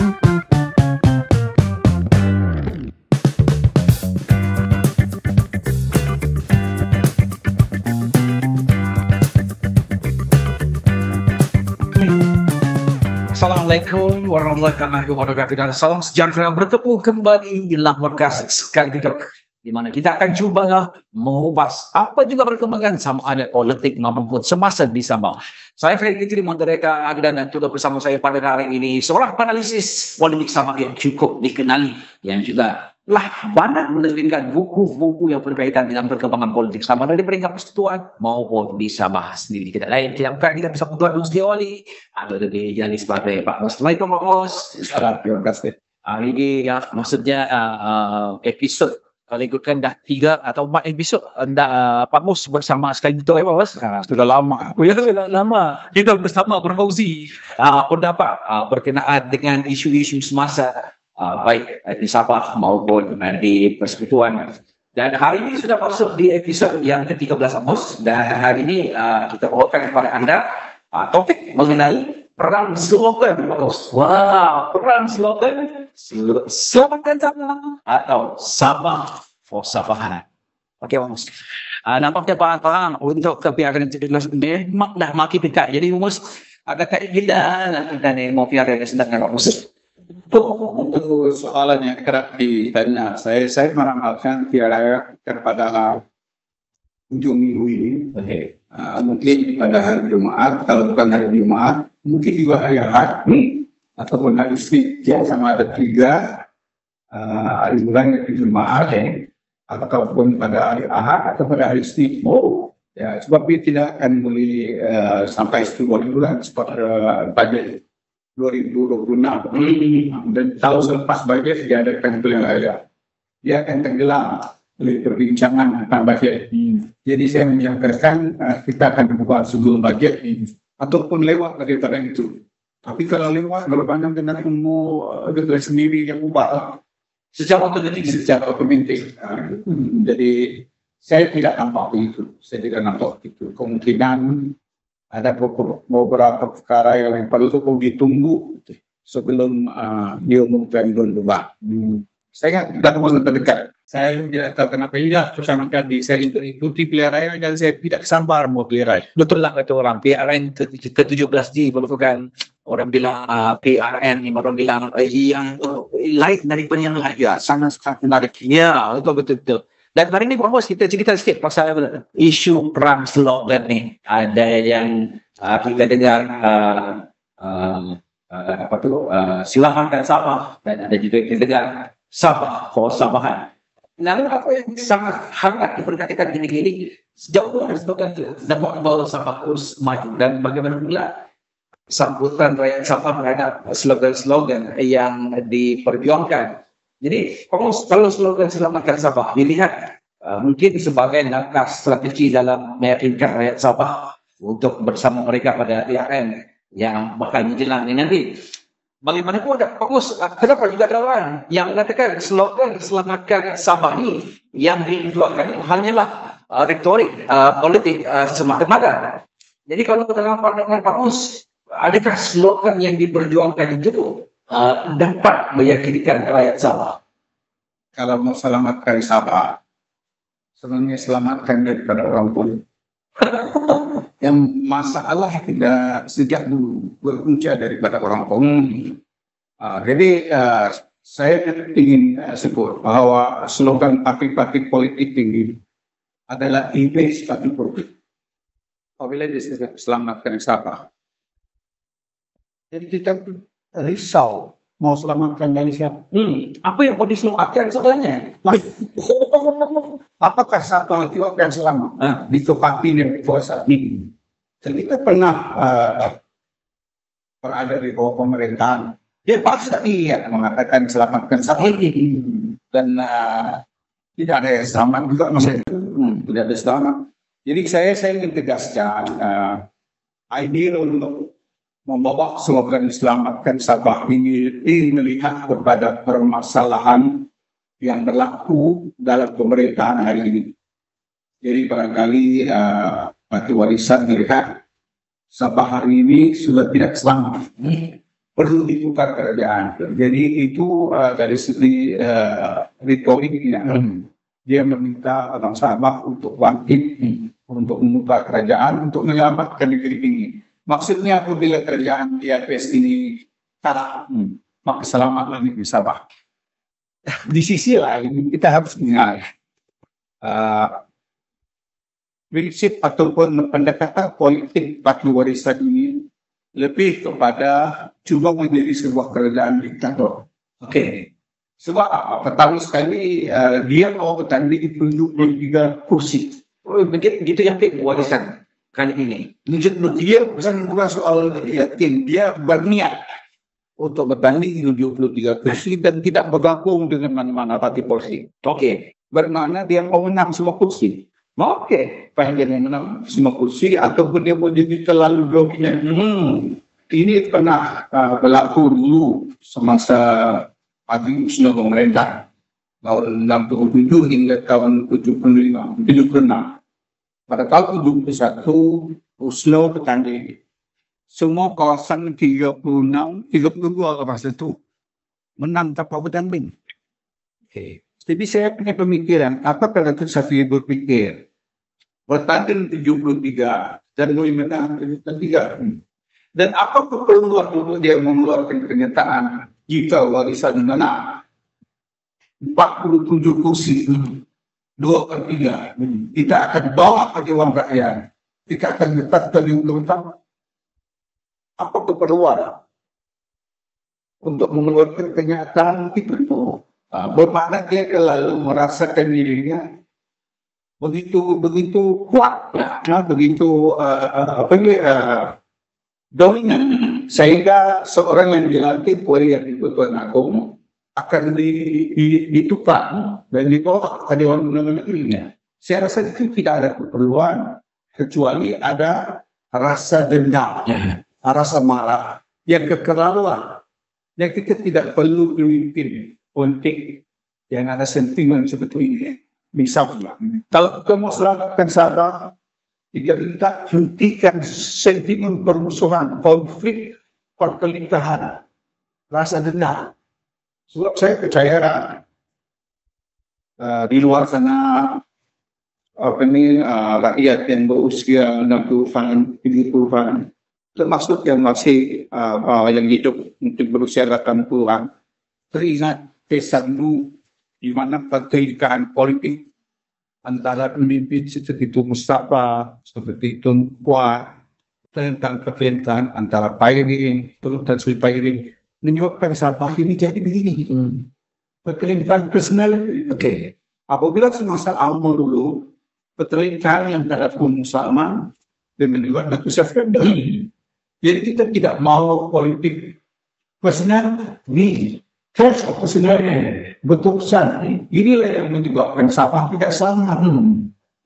Assalamualaikum warahmatullahi wabarakatuh dan salam sejahtera bertemu kembali dalam podcast sekali tidur di mana kita akan cuba mengupas apa juga perkembangan sama ada politik maupun semasa di Sabah. Saya Freddy Fitri Montereka dan juga bersama saya pada hari ini seorang analisis politik Sabah yang cukup dikenali yang juga lah banyak menerbitkan buku-buku yang berkaitan dengan perkembangan politik Sabah dari peringkat persekutuan maupun di Sabah sendiri. Kita lain tidak kita bisa Tuan Rusdi Oli atau dari Janis sebagai Pak Ros. Assalamualaikum Pak Ros. Terima kasih. Ini ya maksudnya episod kalau ikutkan dah 3 atau 4 episod anda Pak Ros bersama sekali itu Pak Ros. Sudah lama. Ya sudah lama. Kita bersama Berfauzi. Pendapat berkenaan dengan isu-isu semasa baik di Sabah maupun di persekutuan. Dan hari ini sudah masuk di episod yang ke-13 Amos dan hari ini kita bawakan kepada anda topik mengenai perang slogan. Wow, perang slogan selamatkan Sabah atau Sabah for Sabahan. Okey Amos. Nampaknya perang untuk kebiaran yang ini dah makin dekat. Jadi Amos ada keinginan dan mau biar yang sedang Amos. Itu soalan yang kerap ditanya. Saya meramalkan tiada kepada ujung minggu ini. Okay. Mungkin pada hari Jumaat, kalau bukan hari Jumaat, mungkin juga hari Ahad, ataupun hari Senin sama ada 3 hari bulan yang Jumaat, ataupun pada hari Ahad atau pada hari Senin. Ya, sebab dia tidak akan boleh sampai 10 bulan seperti budget 2026 dan tahun selepas bajet dia ada yang ada. Dia akan tenggelam oleh perbincangan tentang bajet. Jadi saya menyampaikan kita akan membuat sebelum bajet ini ataupun lewat daripada itu. Tapi kalau lewat berpanjang dengan umur sendiri yang ubah secara otomatik. Jadi saya tidak nampak itu. Saya tidak nampak itu. Kemungkinan ada beberapa perkara yang perlu ditunggu sebelum diumumkan berubah. Saya tidak mau terdekat. Saya tidak tahu kenapa tidak bersamakan di saya ikuti pilihan raya dan saya tidak sambar mau pilihan raya. Betul lah kata orang PRN ke-17G merupakan orang bilang PRN orang bilang yang lain daripada yang lain. Ya, sangat menarik. Ya, betul. Dan hari ini Pak Bos kita cerita sikit pasal isu perang slogan ni. Ada yang kita dengar silakan Sabah dan ada juga kita dengar Sabah for Sabahan. Namun apa yang sangat hangat diperkatakan gini-gini sejauh mana slogan itu dan membawa Sabah terus maju dan bagaimana pula sambutan rakyat Sabah terhadap slogan-slogan yang diperjuangkan. Jadi kalau slogan selamatkan Sabah dilihat mungkin sebagai langkah strategi dalam meyakinkan rakyat Sabah untuk bersama mereka pada PRN yang bakal menjelang ini nanti. Bagaimanapun ada fokus, kenapa juga ada orang yang mengatakan slogan selamatkan Sabah ini yang dikeluarkan hanyalah retorik politik semata-mata. Jadi kalau dalam pandangan Pak Mus, adakah slogan yang diperjuangkan itu dapat meyakinkan rakyat Sabah? Kalau mau selamatkan Sabah, sebenarnya selamatkan daripada orang pun. Yang masalah tidak sejak dulu berpunca daripada orang pun. Jadi saya ingin sebut bahwa slogan parti-parti politik ini adalah image parti politik. Apabila diselamatkan Sabah, jadi kita risau mau selamatkan dari siapa? Apa yang mau diselamatkan sebenarnya? Apakah Sabah itu akan selamat ditepati dari kuasa ini? Dan kita pernah berada di bawah pemerintahan. Dia pasti mengatakan selamatkan Sabah dan tidak ada yang selamat juga maksudnya. Tidak ada selamat. Jadi saya ingin tegaskan ideal untuk membawa slogan selamatkan Sabah ini melihat kepada permasalahan yang berlaku dalam pemerintahan hari ini. Jadi barangkali Parti Warisan melihat Sabah hari ini sudah tidak selamat. perlu ditukar kerajaan. Jadi itu dari segi retoriknya. Dia meminta orang Sabah untuk bangkit, untuk membuka kerajaan, untuk menyelamatkan negeri ini. Maksudnya apabila kerajaan IAPS ini kalah, maka selamatlah negeri Sabah. Di sisi lain, kita harus ingat prinsip ataupun pendekatan politik batu warisan ini lebih kepada cuba menjadi sebuah kerajaan diktator. Okey. Sebab pertama sekali dia mau bertanding di 23 kursi. Oh, begitu yang warisan kali ini. Dia bukan soal yakin, dia berniat untuk bertanding di 23 kursi dan tidak bergabung dengan mana-mana parti politik. Okey. Bermakna dia mau menang semua kursi. Okey, pengen menang semua kursi ataupun dia mau jadi terlalu dominan. Ini pernah berlaku dulu semasa Adi Usno pemerintah tahun 67 hingga tahun 76. Pada tahun 71 Usno bertanding. Semua kawasan 32 masa itu menang tanpa bertanding. Okay. Jadi saya punya pemikiran, apa kalau saya berpikir bertanding 73 dan menang 73. Dan apa keperluan untuk dia mengeluarkan pernyataan jika warisan menang 47 kursi 2/3 kita akan bawa ke Dewan Rakyat, kita akan letakkan di undang-undang. Apa keperluan untuk mengeluarkan pernyataan itu? Bermakna dia lalu merasakan dirinya begitu kuat, begitu dominan, sehingga seorang yang dilantik oleh Tuan Agung akan ditukar dan dibawa ke Dewan Undang-Undang ini. Saya rasa itu tidak ada keperluan kecuali ada rasa dendam, rasa marah yang keterlaluan, yang kita tidak perlu memimpin politik yang ada sentimen seperti ini. Misalnya, kalau kita mau selamatkan Sabah, kita minta hentikan sentimen permusuhan, konflik, perkelahian, rasa dendam. Sebab saya percaya di luar sana rakyat yang berusia 60-an, 70-an, termasuk yang masih yang hidup untuk berusia 80-an, teringat kesan di mana perkelahian politik antara pemimpin seperti Tun Mustafa, seperti Tun Kuat, tentang perkelahian antara Pairing, Tun dan Sri Pairing, menyebabkan Sabah ini jadi begini. Perkelahian personal. Okey. Apabila semasa awal dulu, perkelahian antara Tun Mustafa dengan juga Datuk Syafrin. Jadi kita tidak mau politik personal ni. Sebenarnya betul-betul inilah yang menyebabkan Sabah tidak selamat.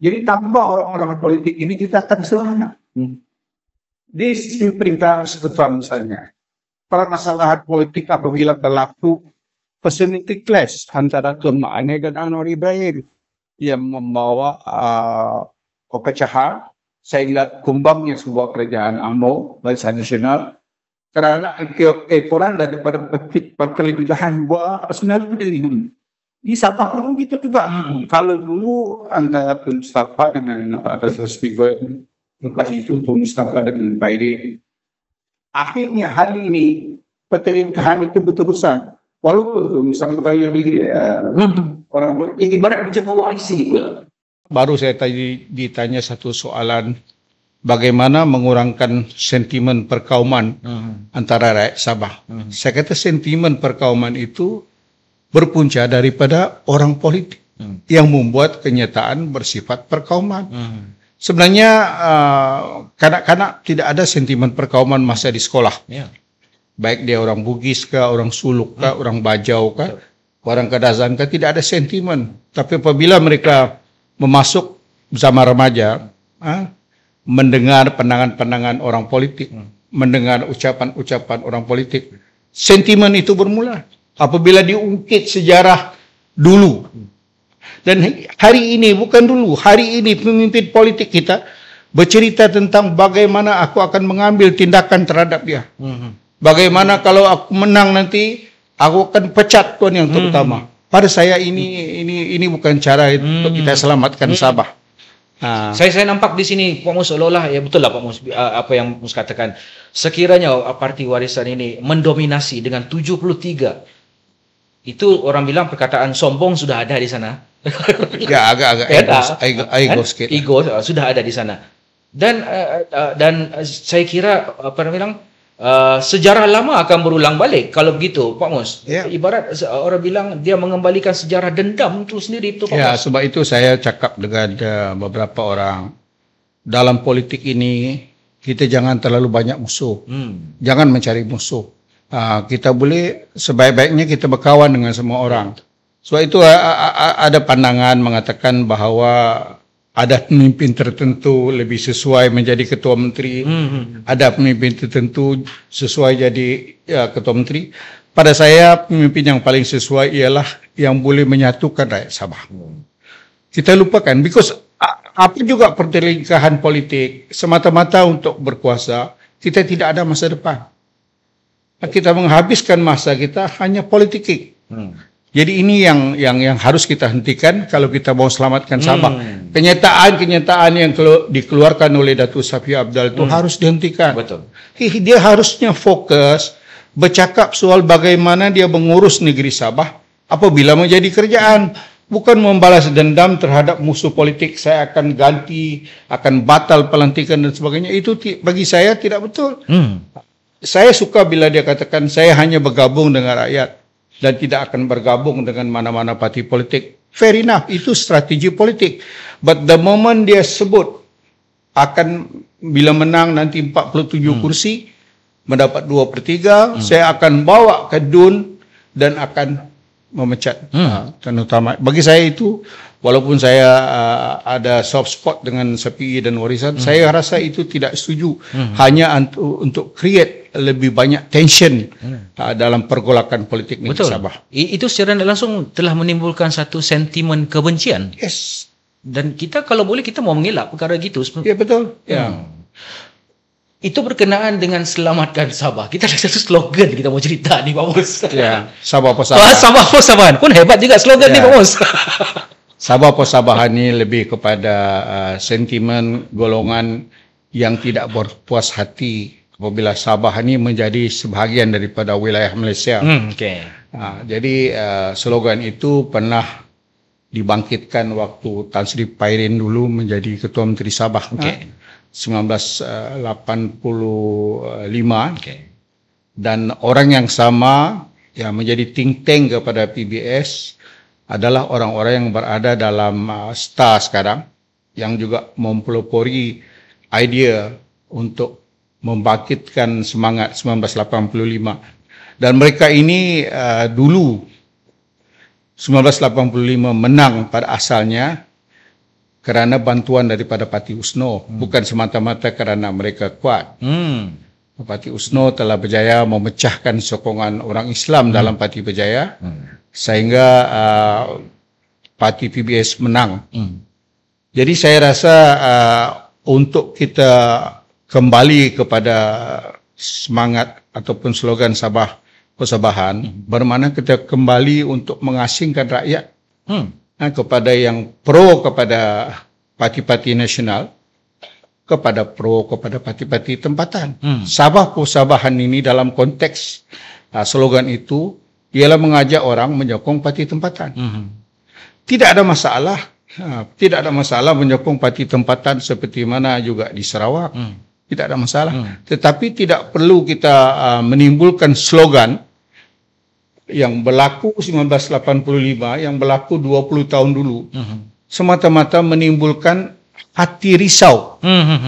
Jadi tanpa orang-orang politik ini kita akan selamat. Di sisi perintah seperti misalnya permasalahan politik apabila berlaku personality clash antara Tun Mahathir dan Anwar Ibrahim yang membawa kepecahan sehingga tumbangnya sebuah kerajaan UMNO Barisan Nasional karena keekoran daripada perkelahian buah personal ini. Di Sabah pun gitu juga. Kalau dulu antara Tun Mustafa dengan Datuk Syafrin, lepas itu Tun Mustafa dengan Pairing, akhirnya hari ini perkelahian itu betul-betul. Walaupun misalnya orang ibarat macam OIC. Baru saya tadi ditanya satu soalan, bagaimana mengurangkan sentimen perkauman antara rakyat Sabah. Saya kata sentimen perkauman itu berpunca daripada orang politik yang membuat kenyataan bersifat perkauman. Sebenarnya kanak-kanak tidak ada sentimen perkauman masa di sekolah. Baik dia orang Bugis kah, orang Suluk kah, orang Bajau kah, orang Kadazan kah, tidak ada sentimen. Tapi apabila mereka memasuk zaman remaja, mendengar pandangan-pandangan orang politik, mendengar ucapan-ucapan orang politik, sentimen itu bermula. Apabila diungkit sejarah dulu. Dan hari ini, bukan dulu, hari ini pemimpin politik kita bercerita tentang bagaimana aku akan mengambil tindakan terhadap dia. Bagaimana kalau aku menang nanti, aku akan pecat tuan yang terutama. Pada saya ini bukan cara untuk kita selamatkan Sabah. Saya nampak di sini Pak Mus seolah-olah ya betul lah Pak Mus apa yang Mus katakan. Sekiranya Parti Warisan ini mendominasi dengan 73, itu orang bilang perkataan sombong sudah ada di sana. Ya agak ego sikit. Ego sudah ada di sana. Dan saya kira apa orang bilang sejarah lama akan berulang balik kalau begitu Pak Mus. Ya. Ibarat orang bilang dia mengembalikan sejarah dendam itu sendiri itu Pak Ya, Mus. sebab itu saya cakap dengan beberapa orang, dalam politik ini kita jangan terlalu banyak musuh. Jangan mencari musuh. Kita boleh sebaik-baiknya kita berkawan dengan semua orang. Sebab itu ada pandangan mengatakan bahawa ada pemimpin tertentu lebih sesuai menjadi ketua menteri, ada pemimpin tertentu sesuai jadi ketua menteri. Pada saya pemimpin yang paling sesuai ialah yang boleh menyatukan rakyat Sabah. Kita lupakan, because apa juga pertelingkahan politik semata-mata untuk berkuasa, kita tidak ada masa depan. Kita menghabiskan masa kita hanya politik. Jadi ini yang harus kita hentikan kalau kita mau selamatkan Sabah. Kenyataan yang dikeluarkan oleh Datuk Safie Apdal itu harus dihentikan. Betul. Dia harusnya fokus bercakap soal bagaimana dia mengurus negeri Sabah apabila menjadi kerjaan. Bukan membalas dendam terhadap musuh politik, saya akan ganti, akan batal pelantikan dan sebagainya. Itu bagi saya tidak betul. Saya suka bila dia katakan saya hanya bergabung dengan rakyat dan tidak akan bergabung dengan mana-mana parti politik. Fair enough, itu strategi politik. But the moment dia sebut akan bila menang nanti 47 kursi, mendapat 2/3, saya akan bawa ke DUN dan akan memecat Tan Utama. Bagi saya itu, walaupun saya ada soft spot dengan SPI dan Warisan, saya rasa itu tidak setuju. Hanya untuk create lebih banyak tension dalam pergolakan politik negeri Sabah. Itu secara langsung telah menimbulkan satu sentimen kebencian. Yes. Dan kita kalau boleh kita mau mengelak perkara gitu. Ya betul. Ya. Itu berkenaan dengan selamatkan Sabah. Kita ada satu slogan kita mau cerita ni Pak Mus. Ya, Sabah Persabahan. Sabah Persabahan pun hebat juga slogan ni Pak Mus. Sabah Persabahan ni lebih kepada sentimen golongan yang tidak berpuas hati apabila Sabah ni menjadi sebahagian daripada wilayah Malaysia. Jadi slogan itu pernah dibangkitkan waktu Tan Sri Pairin dulu menjadi Ketua Menteri Sabah. 1985. Dan orang yang sama yang menjadi think tank kepada PBS adalah orang-orang yang berada dalam STAR sekarang yang juga mempelopori idea untuk membangkitkan semangat 1985. Dan mereka ini dulu 1985 menang pada asalnya kerana bantuan daripada Parti USNO, bukan semata-mata kerana mereka kuat. Parti USNO telah berjaya memecahkan sokongan orang Islam dalam Parti Berjaya, sehingga Parti PBS menang. Jadi saya rasa untuk kita kembali kepada semangat ataupun slogan Sabah Persabahan, bermakna kita kembali untuk mengasingkan rakyat kepada yang pro kepada parti-parti nasional, kepada pro kepada parti-parti tempatan. Sabah Persabahan ini dalam konteks slogan itu ialah mengajak orang menyokong parti tempatan. Tidak ada masalah, tidak ada masalah menyokong parti tempatan seperti mana juga di Sarawak. Tidak ada masalah. Tetapi tidak perlu kita menimbulkan slogan yang berlaku 1985, yang berlaku 20 tahun dulu, semata-mata menimbulkan hati risau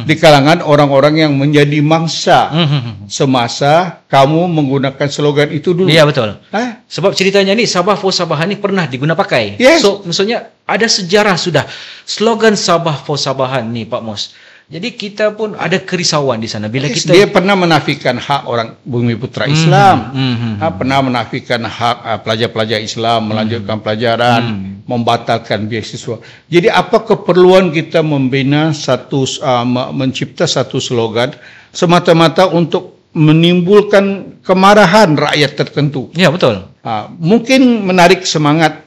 di kalangan orang-orang yang menjadi mangsa semasa kamu menggunakan slogan itu dulu. Ya betul. Sebab ceritanya ni Sabah Persabahan ni pernah diguna pakai. Yes. So maksudnya ada sejarah sudah slogan Sabah Persabahan ni Pak Mus. Jadi kita pun ada kerisauan di sana bila kita dia pernah menafikan hak orang Bumiputra Islam, pernah menafikan hak pelajar-pelajar Islam melanjutkan pelajaran, membatalkan beasiswa. Jadi apa keperluan kita membina satu mencipta satu slogan semata-mata untuk menimbulkan kemarahan rakyat tertentu. Ya, betul. Mungkin menarik semangat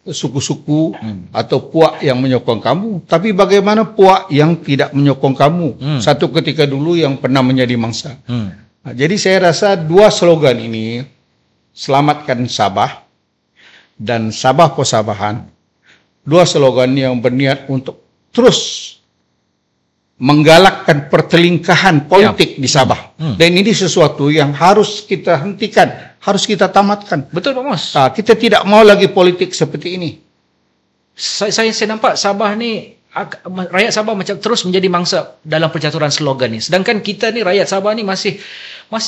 suku-suku atau puak yang menyokong kamu, tapi bagaimana puak yang tidak menyokong kamu? Satu ketika dulu yang pernah menjadi mangsa. Jadi saya rasa dua slogan ini, selamatkan Sabah dan Sabah Posabahan, dua slogan yang berniat untuk terus menggalakkan pertelingkahan politik di Sabah. Dan ini sesuatu yang harus kita hentikan, harus kita tamatkan. Betul, Pak Mus. Kita tidak mau lagi politik seperti ini. Saya nampak Sabah ni, rakyat Sabah macam terus menjadi mangsa dalam percaturan slogan ni. Sedangkan kita ni, rakyat Sabah ni masih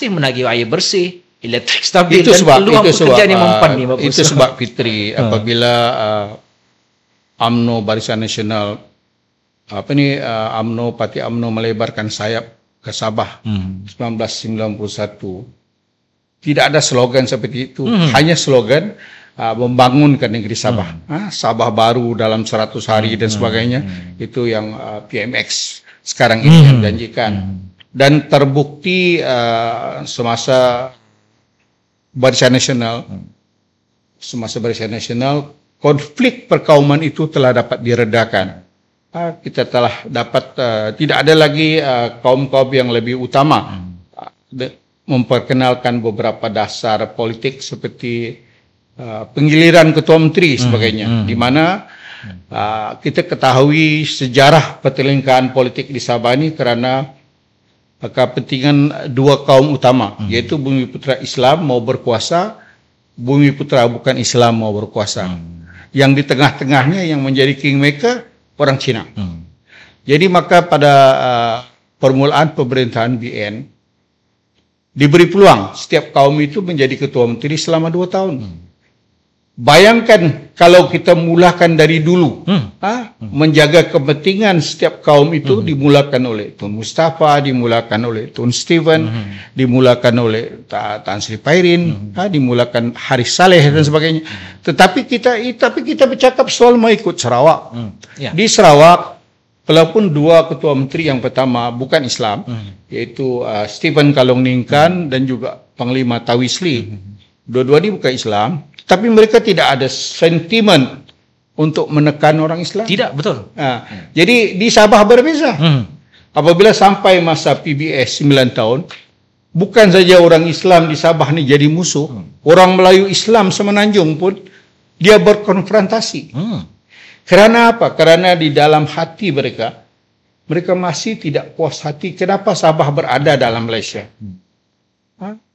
menagih air bersih, elektrik stabil dan peluang pekerjaan yang mempan ni. Itu sebab Fitri, apabila UMNO Barisan Nasional UMNO, Parti UMNO melebarkan sayap ke Sabah 1991, tidak ada slogan seperti itu, hanya slogan membangunkan negeri Sabah. Sabah baru dalam 100 hari dan sebagainya, itu yang PMX sekarang ini yang janjikan. Dan terbukti semasa Barisan Nasional, konflik perkauman itu telah dapat diredakan. Kita telah dapat, tidak ada lagi kaum-kaum yang lebih utama, memperkenalkan beberapa dasar politik seperti penggiliran ketua menteri sebagainya, di mana kita ketahui sejarah pertelingkahan politik di Sabah ini kerana kepentingan dua kaum utama, yaitu Bumiputra Islam mau berkuasa, Bumiputra bukan Islam mau berkuasa. Yang di tengah-tengahnya yang menjadi kingmaker orang Cina. Jadi maka pada permulaan pemerintahan BN diberi peluang setiap kaum itu menjadi ketua menteri selama 2 tahun. Bayangkan kalau kita mulakan dari dulu, menjaga kepentingan setiap kaum itu dimulakan oleh Tun Mustafa, dimulakan oleh Tun Steven, dimulakan oleh Tan Sri Pairin, dimulakan Haris Saleh dan sebagainya. Tetapi kita bercakap soal mau ikut Sarawak. Di Sarawak, walaupun dua ketua menteri yang pertama bukan Islam, yaitu Stephen Kalong Ningkan dan juga Panglima Tawisli, dua-dua ini bukan Islam, tapi mereka tidak ada sentimen untuk menekan orang Islam. Tidak, betul. Jadi di Sabah berbeza. Apabila sampai masa PBS 9 tahun, bukan saja orang Islam di Sabah ni jadi musuh, orang Melayu Islam semenanjung pun dia berkonfrontasi. Kerana apa? Kerana di dalam hati mereka masih tidak puas hati kenapa Sabah berada dalam Malaysia.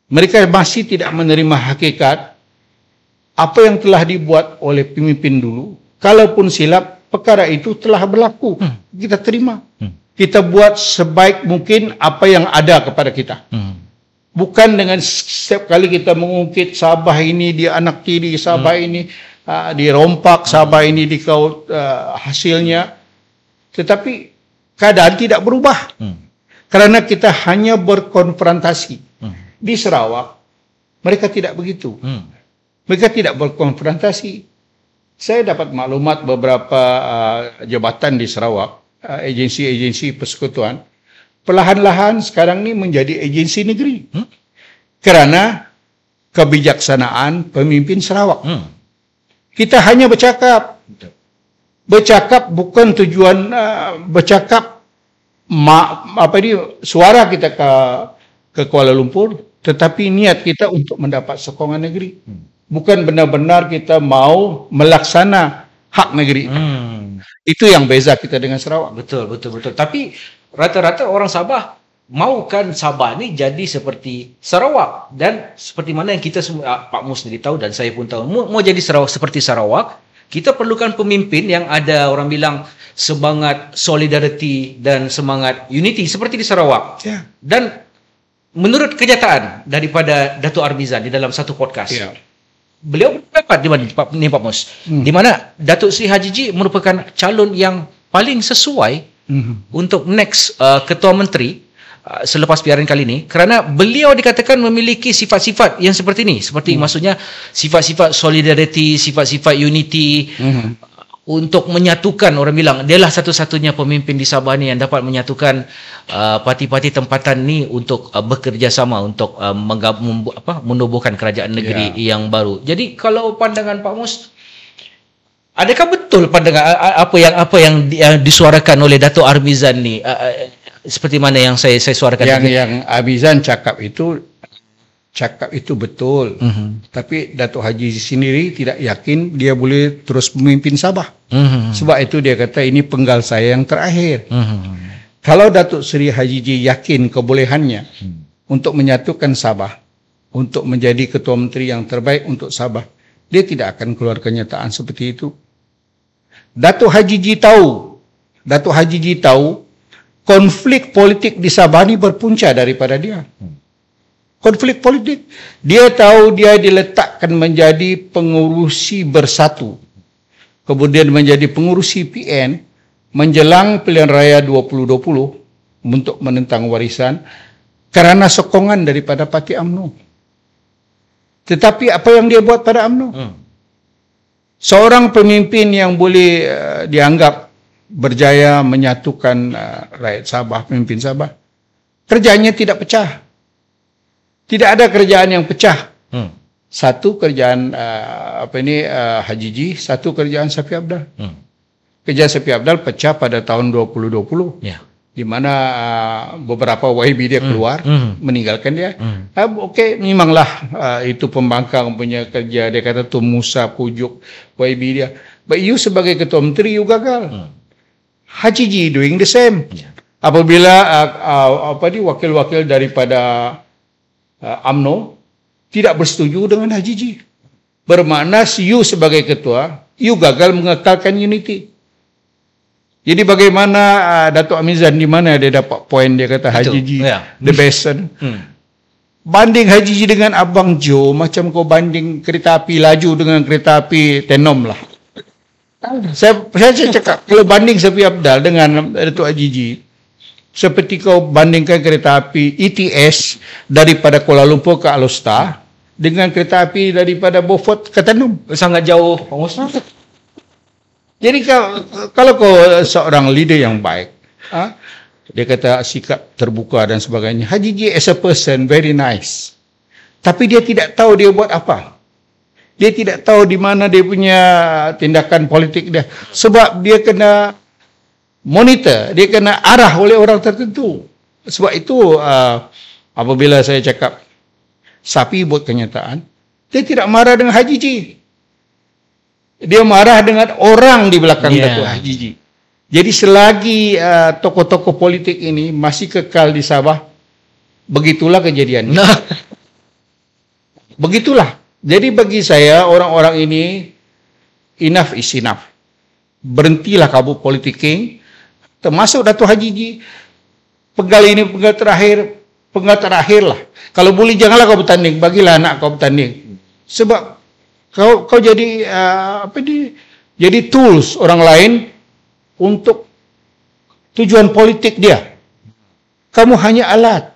Mereka masih tidak menerima hakikat apa yang telah dibuat oleh pemimpin dulu. Kalaupun silap, perkara itu telah berlaku. Kita terima. Kita buat sebaik mungkin apa yang ada kepada kita. Bukan dengan setiap kali kita mengungkit Sabah ini dia anak tiri, Sabah ini dirompak, Sabah ini dikau hasilnya. Tetapi keadaan tidak berubah. Kerana kita hanya berkonfrontasi. Di Sarawak, mereka tidak begitu. Mereka tidak berkonfrontasi. Saya dapat maklumat beberapa jabatan di Sarawak, agensi-agensi persekutuan, perlahan-lahan sekarang ini menjadi agensi negeri. Kerana kebijaksanaan pemimpin Sarawak. Kita hanya bercakap. Bercakap bukan tujuan bercakap suara kita ke Kuala Lumpur, tetapi niat kita untuk mendapat sokongan negeri. Bukan benar-benar kita mau melaksana hak negeri. Itu yang beza kita dengan Sarawak. Betul. Tapi rata-rata orang Sabah maukan Sabah ni jadi seperti Sarawak, dan seperti mana yang kita semua, Pak Mus sendiri tahu dan saya pun tahu, mau jadi Sarawak seperti Sarawak, kita perlukan pemimpin yang ada orang bilang semangat solidarity dan semangat unity seperti di Sarawak. Dan menurut kenyataan daripada Datuk Armizan di dalam satu podcast, beliau berpendapat di mana Pak Mus, di mana Datuk Seri Haji Ji merupakan calon yang paling sesuai untuk next ketua menteri selepas PRN kali ini, kerana beliau dikatakan memiliki sifat-sifat yang seperti ini, seperti maksudnya sifat-sifat solidarity, sifat-sifat unity, untuk menyatukan, orang bilang dialah satu-satunya pemimpin di Sabah ni yang dapat menyatukan parti-parti tempatan ni untuk bekerjasama untuk menubuhkan kerajaan negeri yang baru. Jadi kalau pandangan Pak Mus, adakah betul pandangan apa yang disuarakan oleh Dato' Armizan ni seperti mana yang saya suarakan yang Armizan cakap itu betul. Tapi Dato' Haji sendiri tidak yakin dia boleh terus memimpin Sabah. Sebab itu dia kata ini penggal saya yang terakhir. Kalau Datuk Seri Haji yakin kebolehannya untuk menyatukan Sabah, untuk menjadi ketua menteri yang terbaik untuk Sabah, dia tidak akan keluar kenyataan seperti itu. Datuk Haji tahu konflik politik di Sabah ni berpunca daripada dia. Konflik politik. Dia tahu dia diletakkan menjadi pengurusi bersatu. Kemudian menjadi pengurusi PN menjelang pilihan raya 2020 untuk menentang warisan kerana sokongan daripada Parti UMNO. Tetapi apa yang dia buat pada UMNO? Seorang pemimpin yang boleh dianggap berjaya menyatukan rakyat Sabah, pemimpin Sabah, kerjanya tidak pecah. Tidak ada kerjaan yang pecah. Satu kerjaan Haji Ji, satu kerjaan Safi Abdal. Kerjaan Safi Abdal pecah pada tahun 2020. Di mana beberapa YB dia keluar, meninggalkan dia. Okey, memanglah itu pembangkang punya kerja. Dia kata tu Musa pujuk YB dia. But you sebagai ketua menteri, you gagal. Haji Ji doing the same. Apabila wakil-wakil daripada UMNO tidak bersetuju dengan Haji Ji, bermakna you sebagai ketua, you gagal mengekalkan unity. Jadi bagaimana Dato' Armizan di mana dia dapat poin, dia kata Haji Ji the best. Banding Haji Ji dengan Abang Jo macam kau banding kereta api laju dengan kereta api Tenom lah. Saya cakap kalau banding Safi Abdal dengan Dato' Haji Ji, seperti kau bandingkan kereta api ETS daripada Kuala Lumpur ke Alostar dengan kereta api daripada Beaufort ke Tenom. Sangat jauh, Pak Mus. Jadi kalau kau seorang leader yang baik, dia kata sikap terbuka dan sebagainya. Haji Ji as a person very nice. Tapi dia tidak tahu dia buat apa. Dia tidak tahu di mana dia punya tindakan politik dia. Sebab dia kena monitor, dia kena arah oleh orang tertentu. Sebab itu apabila saya cakap Safi buat kenyataan, dia tidak marah dengan Haji Ji. Dia marah dengan orang di belakang Dato' Haji Ji. Jadi selagi tokoh-tokoh politik ini masih kekal di Sabah, begitulah kejadiannya. Begitulah. Jadi bagi saya orang-orang ini enough is enough. Berhentilah kabut politicking. Termasuk Dato' Haji Ji, penggal ini penggal terakhir lah. Kalau boleh janganlah kau bertanding, bagilah anak kau bertanding. Sebab kau jadi jadi tools orang lain untuk tujuan politik dia. Kamu hanya alat.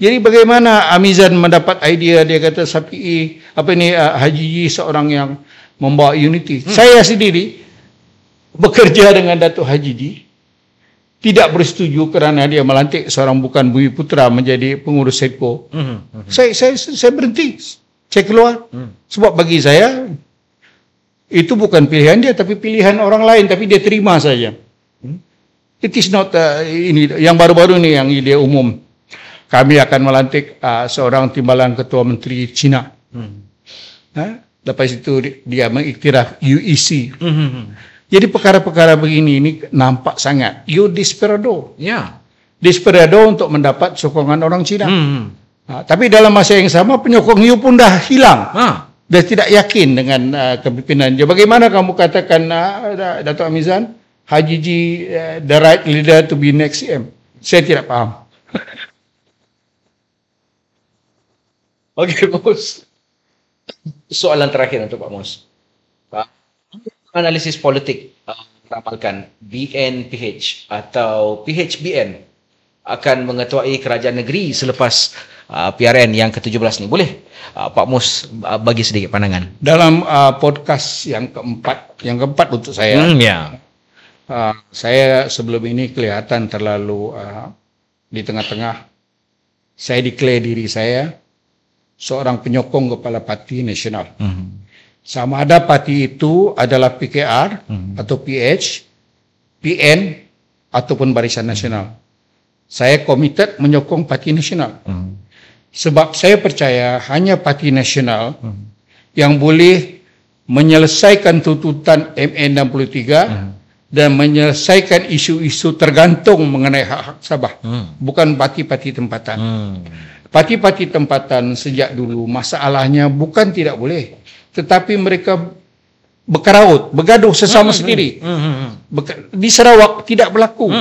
Jadi bagaimana Armizan mendapat idea, dia kata Haji Ji seorang yang membawa unity. Saya sendiri bekerja dengan Dato' Haji Ji, tidak bersetuju kerana dia melantik seorang bukan Bumi Putra menjadi pengurus SEDCO. Saya berhenti. Saya keluar. Sebab bagi saya itu bukan pilihan dia, tapi pilihan orang lain, tapi dia terima saja. It is not ini yang baru-baru ni yang dia umum. Kami akan melantik seorang timbalan ketua menteri Cina. Lepas itu dia mengiktiraf UEC. Jadi perkara-perkara begini ini nampak sangat you desperado. Desperado untuk mendapat sokongan orang Cina. Tapi dalam masa yang sama penyokong you pun dah hilang. Dia tidak yakin dengan kepimpinan dia. Bagaimana kamu katakan Dato' Armizan, Haji Ji the right leader to be next CM? Saya tidak faham. Okey, Pak Mus. Soalan terakhir untuk Pak Mus. Analisis politik meramalkan BNPH atau PHBN akan mengetuai kerajaan negeri selepas PRN yang ke-17 ni. Boleh Pak Mus bagi sedikit pandangan. Dalam podcast yang keempat untuk saya, saya sebelum ini kelihatan terlalu di tengah-tengah. Saya declare diri saya seorang penyokong kepala parti nasional. Sama ada parti itu adalah PKR atau PH, PN ataupun Barisan Nasional. Saya komited menyokong parti nasional. Sebab saya percaya hanya parti nasional yang boleh menyelesaikan tuntutan MN 63 dan menyelesaikan isu-isu tergantung mengenai hak-hak Sabah. Bukan parti-parti tempatan. Parti-parti tempatan sejak dulu masalahnya bukan tidak boleh, tetapi mereka berkeraut, bergaduh sesama sendiri. Di Sarawak tidak berlaku.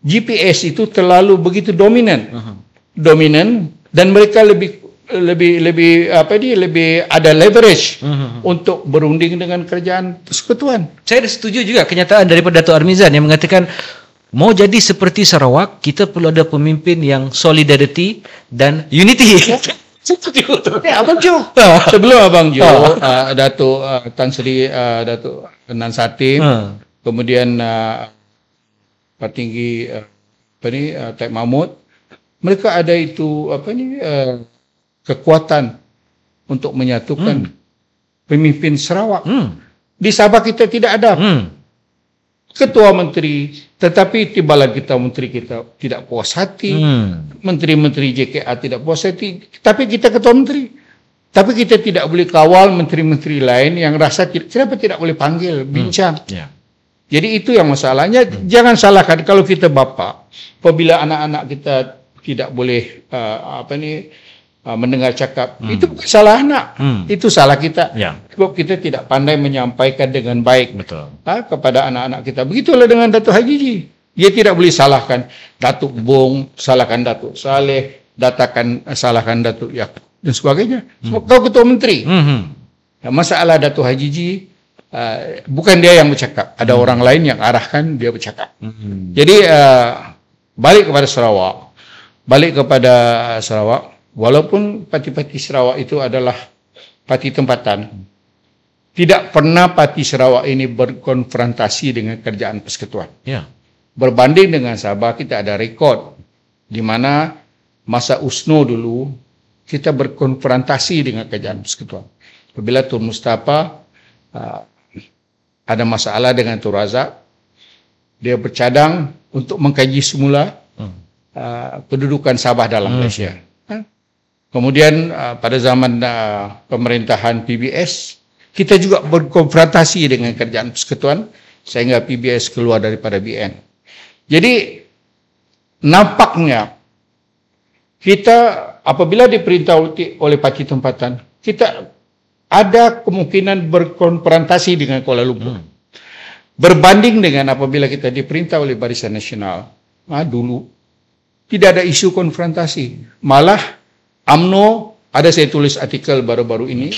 GPS itu terlalu begitu dominan. Dan mereka lebih ada leverage untuk berunding dengan kerajaan persekutuan. Saya setuju juga kenyataan daripada Dato' Armizan yang mengatakan mau jadi seperti Sarawak, kita perlu ada pemimpin yang solidarity dan unity. Setuju. Abang Jo. Sebelum Abang Jo, Dato' Tan Sri, Dato' Nan Satim, kemudian Pak Tinggi Taib Mahmud, mereka ada itu kekuatan untuk menyatukan pemimpin Sarawak. Di Sabah kita tidak ada ketua menteri, tetapi tibalah kita menteri kita tidak puas hati, menteri-menteri JKA tidak puas hati, tapi kita ketua menteri. Tapi kita tidak boleh kawal menteri-menteri lain yang rasa kenapa tidak boleh panggil, bincang. Jadi itu yang masalahnya. Jangan salahkan kalau kita bapa, apabila anak-anak kita tidak boleh mendengar cakap, itu bukan salah anak, itu salah kita. Sebab kita tidak pandai menyampaikan dengan baik kepada anak-anak kita. Begitulah dengan Datuk Haji Ji. Dia tidak boleh salahkan Datuk Bong, salahkan Datuk Saleh, salahkan Datuk Yaakob dan sebagainya. Sebab kau ketua menteri. Masalah Datuk Haji Ji, bukan dia yang bercakap, ada orang lain yang arahkan dia bercakap. Jadi balik kepada Sarawak, walaupun parti-parti Sarawak itu adalah parti tempatan, tidak pernah parti Sarawak ini berkonfrontasi dengan kerajaan persekutuan. Berbanding dengan Sabah, kita ada rekod di mana masa USNO dulu kita berkonfrontasi dengan kerajaan persekutuan. Apabila Tun Mustafa ada masalah dengan Tun Razak, dia bercadang untuk mengkaji semula kedudukan Sabah dalam Malaysia. Kemudian pada zaman pemerintahan PBS, kita juga berkonfrontasi dengan kerajaan persekutuan sehingga PBS keluar daripada BN. Jadi nampaknya kita apabila diperintah oleh parti tempatan, kita ada kemungkinan berkonfrontasi dengan Kuala Lumpur. Berbanding dengan apabila kita diperintah oleh Barisan Nasional, dulu tidak ada isu konfrontasi. Malah UMNO, ada saya tulis artikel baru-baru ini,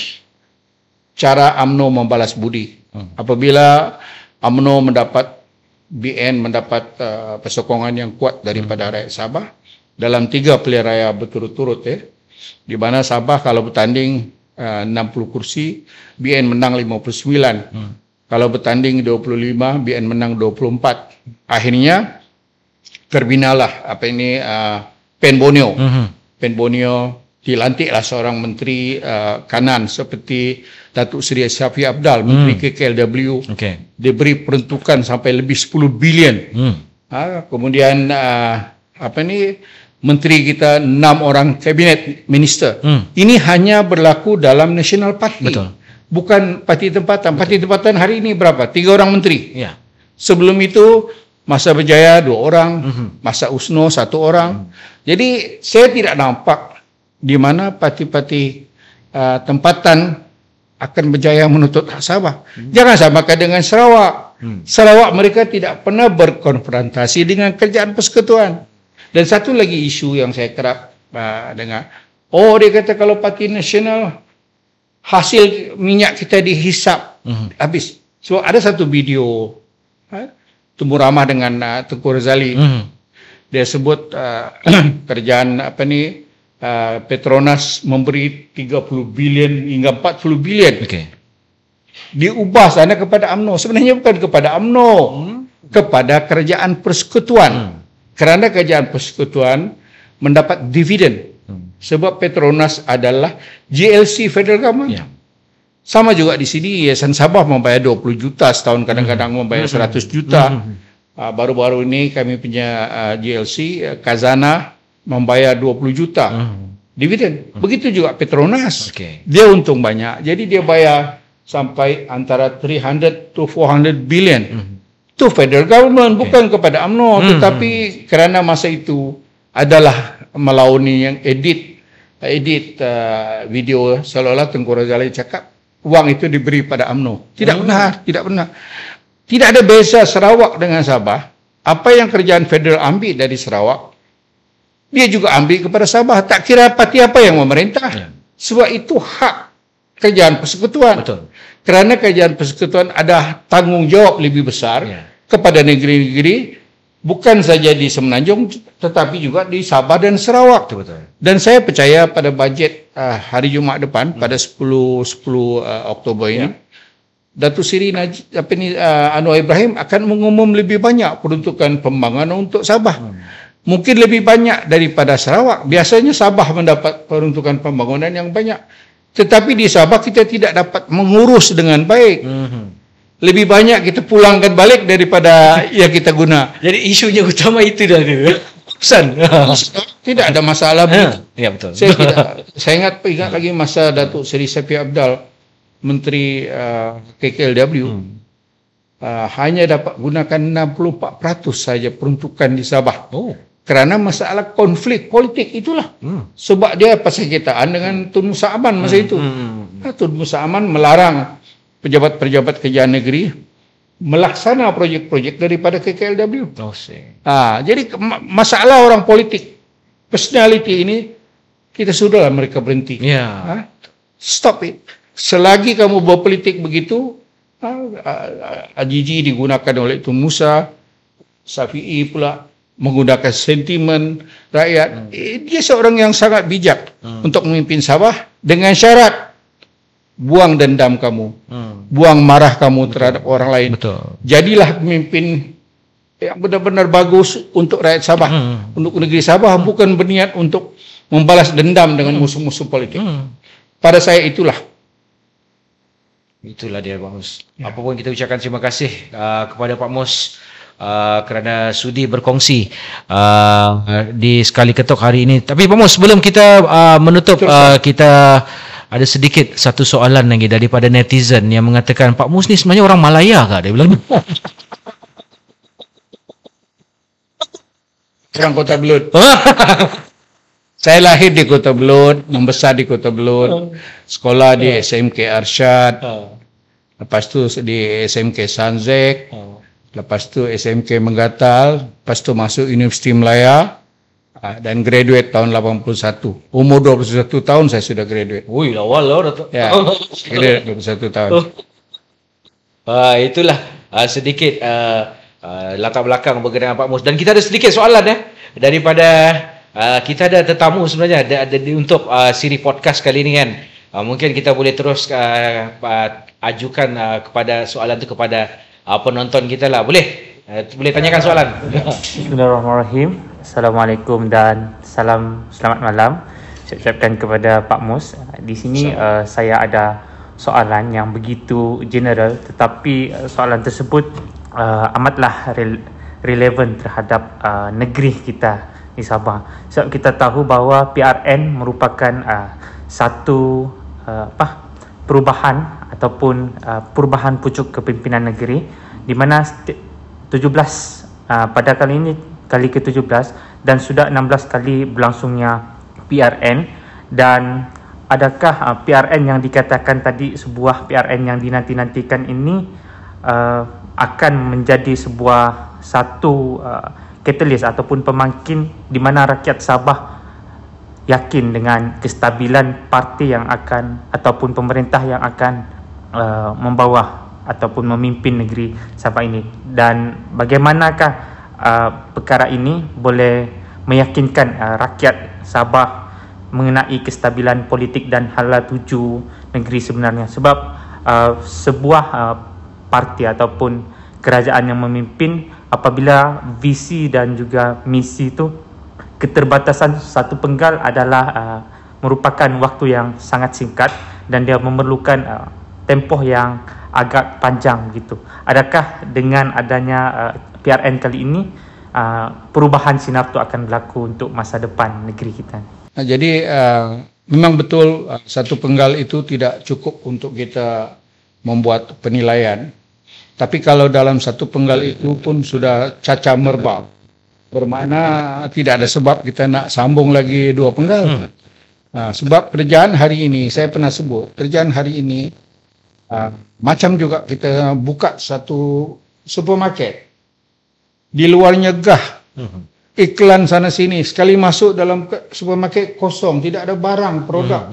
cara UMNO membalas budi. Apabila UMNO BN mendapat persokongan yang kuat daripada rakyat Sabah, dalam 3 pilihan raya berturut-turut, di mana Sabah kalau bertanding 60 kursi, BN menang 59. Kalau bertanding 25, BN menang 24. Akhirnya terbinalah Pen Borneo. Pen Borneo dilantiklah seorang menteri kanan seperti Datuk Seri Syafiq Abdal, menteri KKLW. Diberi peruntukan sampai lebih 10 bilion. Kemudian menteri kita 6 orang kabinet minister. Ini hanya berlaku dalam National Party. Bukan parti tempatan. Parti tempatan hari ini berapa? 3 orang menteri. Sebelum itu masa Berjaya 2 orang, masa USNO 1 orang. Jadi saya tidak nampak di mana parti-parti tempatan akan berjaya menuntut hak Sabah. Jangan samakan dengan Sarawak. Sarawak mereka tidak pernah berkonfrontasi dengan kerajaan persekutuan. Dan satu lagi isu yang saya kerap dengar, dia kata kalau parti nasional hasil minyak kita dihisap habis. So ada satu video Temu Ramah dengan Tengku Razali. Dia sebut kerajaan Petronas memberi 30 bilion hingga 40 bilion. Okey. Diubah sana kepada UMNO. Sebenarnya bukan kepada UMNO, kepada kerajaan persekutuan. Kerana kerajaan persekutuan mendapat dividen. Sebab Petronas adalah GLC Federal Government. Ya. Sama juga di sini, Yayasan Sabah membayar 20 juta setahun, kadang-kadang membayar 100 juta. Baru-baru ini kami punya GLC, Kazana, membayar 20 juta. Dividen. Begitu juga Petronas. Okey. Dia untung banyak. Jadi dia bayar sampai antara 300 to 400 billion. Itu federal government, bukan kepada UMNO. Tetapi kerana masa itu adalah Melauni yang edit video seolah-olah Tengku Razali cakap wang itu diberi pada UMNO. Tidak benar, tidak benar. Tidak ada beza Sarawak dengan Sabah. Apa yang kerajaan federal ambil dari Sarawak, dia juga ambil kepada Sabah. Tak kira parti apa yang memerintah. Sebab itu hak kerajaan persekutuan. Betul. Kerana kerajaan persekutuan ada tanggungjawab lebih besar kepada negeri-negeri, bukan saja di Semenanjung tetapi juga di Sabah dan Sarawak. Betul. Dan saya percaya pada bajet hari Jumaat depan pada 10 Oktober ini, Datuk Seri Anwar Ibrahim akan mengumum lebih banyak peruntukan pembangunan untuk Sabah. Mungkin lebih banyak daripada Sarawak. Biasanya Sabah mendapat peruntukan pembangunan yang banyak. Tetapi di Sabah kita tidak dapat mengurus dengan baik. Lebih banyak kita pulangkan balik daripada yang kita guna. Jadi isunya utama itu dah tu. Pesan. Tidak ada masalah begitu. Ya betul. Saya ingat lagi masa Datuk Seri Safi Abdal, Menteri KKLW, hanya dapat gunakan 64% saja peruntukan di Sabah. Kerana masalah konflik politik itulah. Sebab dia persekitaan dengan Tun Musa Aman masa itu. Tun Musa Aman melarang pejabat-pejabat kerajaan negeri melaksana projek-projek daripada KKLW. Jadi masalah orang politik, personality ini, kita sudahlah mereka berhenti. Stop it. Selagi kamu berpolitik begitu, AGG digunakan oleh Tun Musa, Safi'i pula menggunakan sentimen rakyat. Dia seorang yang sangat bijak untuk memimpin Sabah dengan syarat buang dendam kamu, buang marah kamu terhadap orang lain. Jadilah pemimpin yang benar-benar bagus untuk rakyat Sabah, untuk negeri Sabah, bukan berniat untuk membalas dendam dengan musuh-musuh politik. Pada saya itulah dia Pak Mus. Apapun kita ucapkan terima kasih kepada Pak Mus kerana sudi berkongsi di Sekali Ketok hari ini. Tapi Pak Mus, sebelum kita menutup, kita ada sedikit satu soalan lagi daripada netizen yang mengatakan, Pak Mus ni sebenarnya orang Malaya kah? Dia bilang. Orang Kota Belud. Saya lahir di Kota Belud, membesar di Kota Belud, sekolah di SMK Arsyad, lepas tu di SMK Sanzek, lepas tu SMK Menggatal, lepas tu masuk Universiti Melaya, dan graduate tahun 81. Umur 21 tahun saya sudah graduate. Wih, awal lah Datuk. Ya, graduate 21 tahun. Itulah sedikit latar belakang berkenaan Pak Mus. Dan kita ada sedikit soalan daripada kita ada tetamu sebenarnya ada untuk siri podcast kali ini kan. Mungkin kita boleh terus ajukan kepada soalan itu kepada penonton kita lah. Boleh tanyakan soalan. Bismillahirrahmanirrahim. Assalamualaikum dan selamat malam. Saya ucapkan kepada Pak Mus. Di sini saya ada soalan yang begitu general, tetapi soalan tersebut amatlah relevan terhadap negeri kita di Sabah. Sebab kita tahu bahawa PRN merupakan satu perubahan ataupun perubahan pucuk kepimpinan negeri, di mana 17 pada kali ini kali ke-17 dan sudah 16 kali berlangsungnya PRN. Dan adakah PRN yang dikatakan tadi sebuah PRN yang dinanti-nantikan ini akan menjadi sebuah satu katalis ataupun pemangkin di mana rakyat Sabah yakin dengan kestabilan parti yang akan ataupun pemerintah yang akan membawa ataupun memimpin negeri Sabah ini, dan bagaimanakah perkara ini boleh meyakinkan rakyat Sabah mengenai kestabilan politik dan hala tuju negeri sebenarnya. Sebab sebuah parti ataupun kerajaan yang memimpin, apabila visi dan juga misi itu, keterbatasan satu penggal adalah merupakan waktu yang sangat singkat dan dia memerlukan tempoh yang agak panjang gitu. Adakah dengan adanya PRN kali ini perubahan sinar itu akan berlaku untuk masa depan negeri kita? Nah, jadi memang betul satu penggal itu tidak cukup untuk kita membuat penilaian. Tapi kalau dalam satu penggal itu pun sudah caca merbau, bermakna tidak ada sebab kita nak sambung lagi dua penggal. Sebab kerjaan hari ini, saya pernah sebut, kerjaan hari ini macam juga kita buka satu supermarket. Di luarnya gah, iklan sana sini, sekali masuk dalam supermarket kosong, tidak ada barang, produk.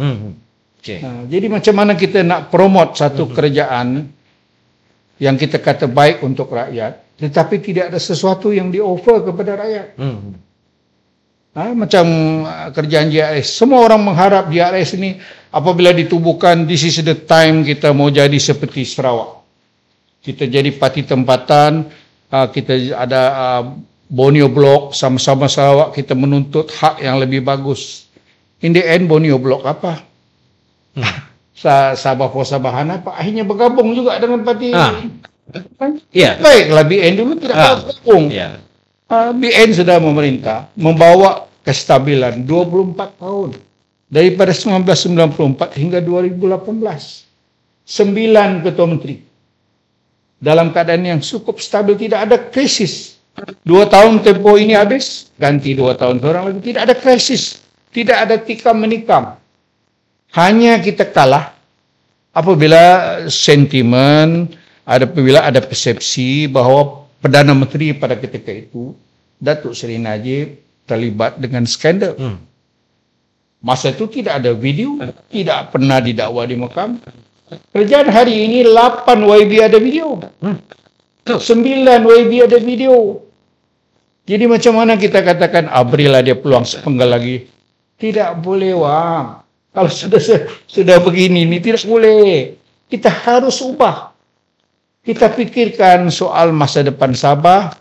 Okay. Jadi macam mana kita nak promote satu kerjaan yang kita kata baik untuk rakyat, tetapi tidak ada sesuatu yang di-offer kepada rakyat. Macam kerjaan JRS. Semua orang mengharap JRS ini apabila ditubuhkan, this is the time kita mau jadi seperti Sarawak. Kita jadi parti tempatan, kita ada Borneo Block, sama-sama Sarawak kita menuntut hak yang lebih bagus. In the end, Borneo Block apa? Sabah for Sabahan apa? Akhirnya bergabung juga dengan parti. Baiklah, BN dulu tidak bergabung. BN sudah memerintah membawa kestabilan 24 tahun. Daripada 1994 hingga 2018. 9 ketua menteri. Dalam keadaan yang cukup stabil, tidak ada krisis. 2 tahun tempoh ini habis, ganti 2 tahun orang lagi. Tidak ada krisis. Tidak ada tikam menikam. Hanya kita kalah apabila sentimen, apabila ada persepsi bahawa Perdana Menteri pada ketika itu, Datuk Seri Najib, terlibat dengan skandal. Masa itu tidak ada video, tidak pernah didakwa di mahkamah. Kerjaan hari ini 8 YB ada video. 9 YB ada video. Jadi macam mana kita katakan berilah dia peluang sepenggal lagi? Tidak boleh, Wang. Kalau sudah begini ini tidak boleh. Kita harus ubah. Kita pikirkan soal masa depan Sabah.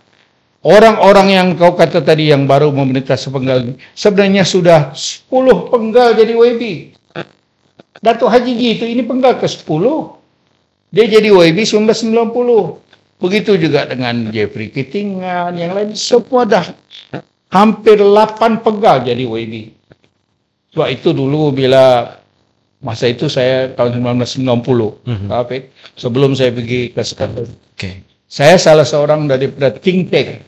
Orang-orang yang kau kata tadi yang baru memerintah sepenggal, sebenarnya sudah 10 penggal jadi YB. Datuk Haji G itu ini penggal ke-10. Dia jadi YB 1990. Begitu juga dengan Jeffrey Ketingan, yang lain semua dah hampir 8 penggal jadi YB. Sebab itu dulu bila masa itu saya tahun 1990, sebelum saya pergi ke Sekatan. Saya salah seorang daripada think tank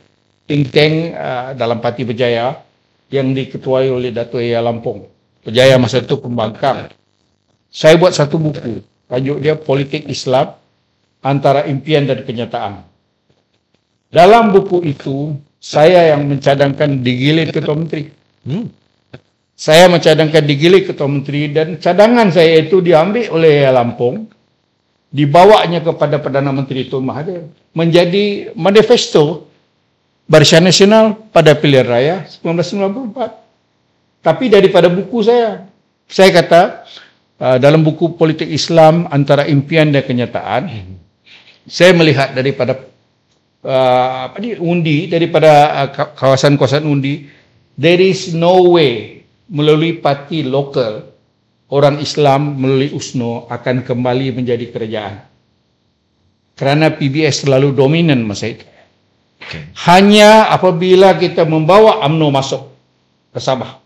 dalam Parti Berjaya yang diketuai oleh Datuk Yahya Lampung. Berjaya masa itu pembangkang. Saya buat satu buku, tajuk dia Politik Islam Antara Impian dan Kenyataan. Dalam buku itu, saya yang mencadangkan digilir Ketua Menteri. Saya mencadangkan digilir Ketua Menteri dan cadangan saya itu diambil oleh Lampung, dibawanya kepada Perdana Menteri Tun Mahathir menjadi manifesto Barisan Nasional pada pilihan raya 1994. Tapi daripada buku saya kata dalam buku Politik Islam Antara Impian dan Kenyataan, saya melihat daripada undi, daripada kawasan-kawasan undi, there is no way melalui parti lokal orang Islam melalui USNO akan kembali menjadi kerajaan. Kerana PBS terlalu dominan masa itu. Hanya apabila kita membawa UMNO masuk ke Sabah.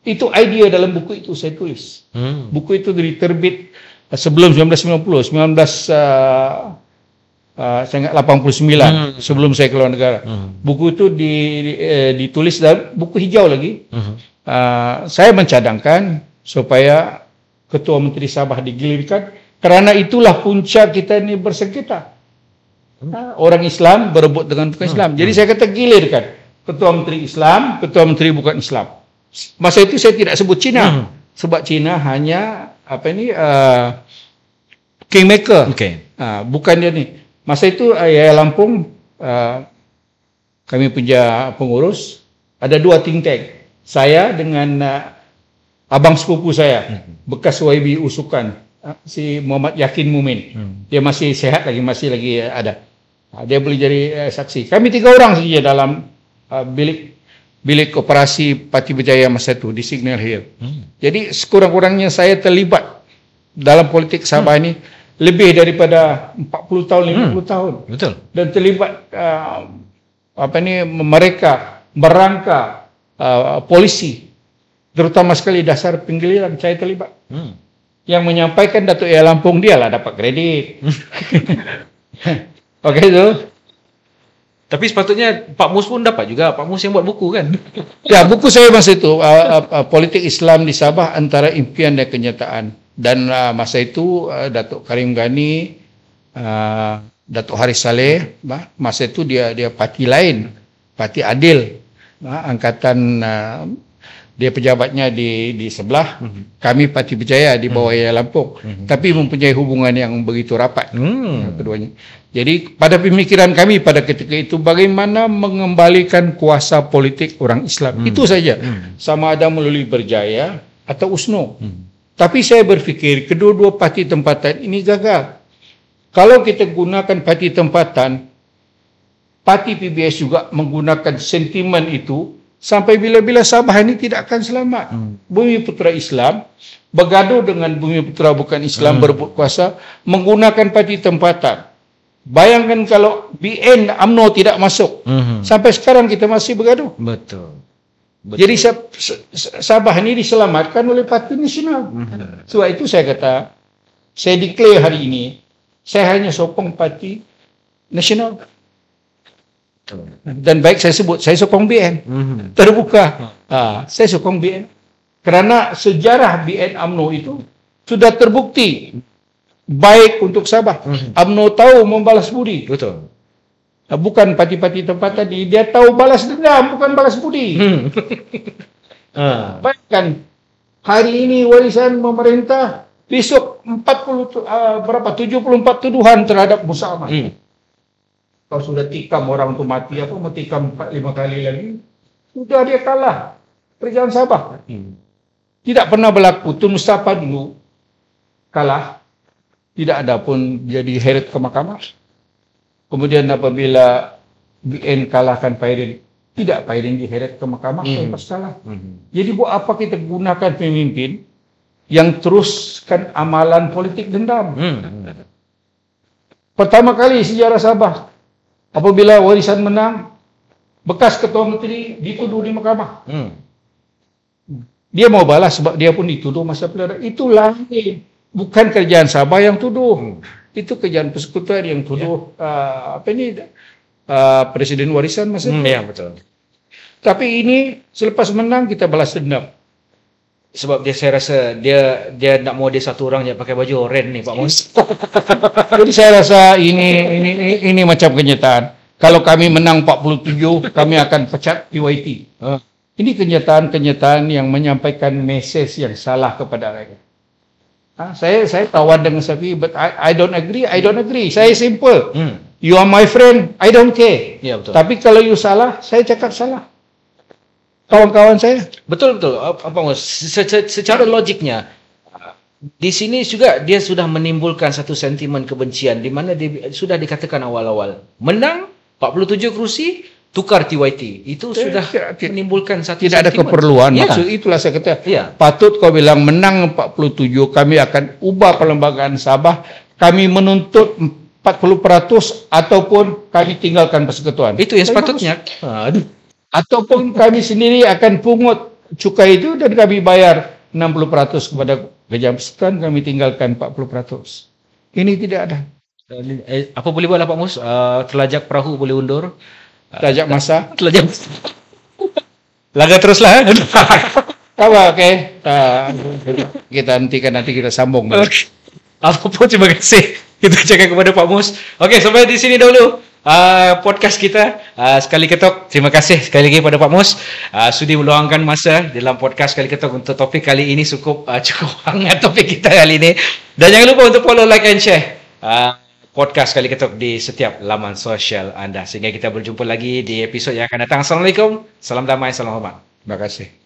Itu idea dalam buku itu saya tulis. Buku itu diterbit sebelum 1990, saya ingat 89, sebelum saya keluar negara. Buku itu ditulis dalam buku hijau lagi. Saya mencadangkan supaya Ketua Menteri Sabah digilirkan, kerana itulah punca kita ini bersengketa. Orang Islam berebut dengan bukan Islam. Jadi saya kata gilirkan Ketua Menteri Islam, Ketua Menteri bukan Islam. Masa itu saya tidak sebut Cina, sebab Cina hanya kingmaker. Bukan dia ni. Masa itu Yahya Lampung, kami punya pengurus, ada 2 think tank. Saya dengan abang sepupu saya, bekas YB Usukan, si Muhammad Yakin Mumin. Dia masih sehat lagi, masih lagi ada. Dia boleh jadi saksi. Kami 3 orang saja dalam bilik operasi Parti Berjaya masa itu di Signal Hill. Jadi sekurang-kurangnya saya terlibat dalam politik Sabah ini lebih daripada 40 tahun, 50 tahun. Betul. Dan terlibat mereka merangka polisi, terutama sekali dasar penggiliran saya terlibat. Yang menyampaikan Datuk Yaya Lampung dia lah dapat kredit. Okey tu. Tapi sepatutnya Pak Mus pun dapat juga. Pak Mus yang buat buku kan. Ya, buku saya masa itu politik Islam di Sabah antara impian dan kenyataan. Dan masa itu Datuk Karim Ghani, Datuk Haris Saleh, masa itu dia parti lain, Parti Adil, angkatan dia pejabatnya di sebelah, kami Parti Berjaya di bawah Yaya Lampung, tapi mempunyai hubungan yang begitu rapat keduanya. Jadi pada pemikiran kami pada ketika itu bagaimana mengembalikan kuasa politik orang Islam, itu saja, sama ada melalui Berjaya atau USNO. Tapi saya berfikir kedua-dua parti tempatan ini gagal. Kalau kita gunakan parti tempatan, parti PBS juga menggunakan sentimen itu, sampai bila-bila Sabah ini tidak akan selamat. Bumi Putra Islam bergaduh dengan Bumi Putra bukan Islam berebut kuasa menggunakan parti tempatan. Bayangkan kalau BN UMNO tidak masuk. Sampai sekarang kita masih bergaduh. Betul. Jadi Sabah ini diselamatkan oleh Parti Nasional. Sebab itu saya kata, saya declare hari ini, saya hanya sokong Parti Nasional. Dan baik saya sebut, saya sokong BN. Terbuka. Saya sokong BN. Kerana sejarah BN UMNO itu sudah terbukti baik untuk Sabah. UMNO tahu membalas budi. Betul. Bukan parti-parti tempat tadi, dia tahu balas dendam, bukan balas budi. Bayangkan, hari ini warisan pemerintah, besok 74 tuduhan terhadap Musa Ahmad. Kalau sudah tikam orang itu mati, mau tikam 4-5 kali lagi, sudah dia kalah. Kerajaan Sabah. Tidak pernah berlaku. Tun Mustafa dulu kalah, tidak ada pun jadi heret ke mahkamah. Kemudian apabila BN kalahkan Pairin, tidak Pairin diheret ke mahkamah, lepas salah. Jadi buat apa kita gunakan pemimpin yang teruskan amalan politik dendam? Pertama kali sejarah Sabah, apabila warisan menang, bekas ketua menteri dituduh di mahkamah. Dia mau balas sebab dia pun dituduh masa pilihan. Itu lain. Bukan kerjaan Sabah yang tuduh. Itu kerjaan persekutuan yang tuduh presiden warisan masa itu. Ya, betul. Tapi ini selepas menang kita balas dendam. Sebab saya rasa dia nak mau dia satu orang je pakai baju oren ni Pak Mus. Jadi saya rasa ini macam kenyataan. Kalau kami menang 47, kami akan pecat PYT. Ini kenyataan-kenyataan yang menyampaikan mesej yang salah kepada rakyat. Saya tawan dengan Safi, but I don't agree. Saya simple. You are my friend, I don't care. Ya, betul. Tapi kalau you salah, saya cakap salah. Kawan-kawan saya. Betul. Apa Mus? Secara logiknya, di sini juga dia sudah menimbulkan satu sentimen kebencian di mana dia sudah dikatakan awal-awal menang 47 kerusi, tukar TYT. Itu sudah menimbulkan satu tidak ada sentimen. keperluan. Ya. Maksud itulah saya kata, Ya. patut kau bilang menang 47, kami akan ubah perlembagaan Sabah, kami menuntut 40% ataupun kami tinggalkan persekutuan. Itu yang sepatutnya. Ataupun kami sendiri akan pungut cukai itu dan kami bayar 60% kepada kerajaan persekutuan, kami tinggalkan 40%. Ini tidak ada. Apa boleh buat lah Pak Mus? Terlajak perahu boleh undur. Terajak masa. Terlajak. Laga teruslah. Okey. Kita hentikan, nanti kita sambung. Apapun, terima kasih. Kita cakap kepada Pak Mus. Okey, sampai di sini dahulu podcast kita. Sekali ketok, terima kasih sekali lagi pada Pak Mus sudi meluangkan masa dalam podcast Sekali Ketok untuk topik kali ini. Cukup hangat topik kita kali ini. Dan jangan lupa untuk follow, like and share podcast Sekali Ketok di setiap laman sosial anda. Sehingga kita berjumpa lagi di episod yang akan datang. Assalamualaikum, salam damai, salam hormat. Terima kasih.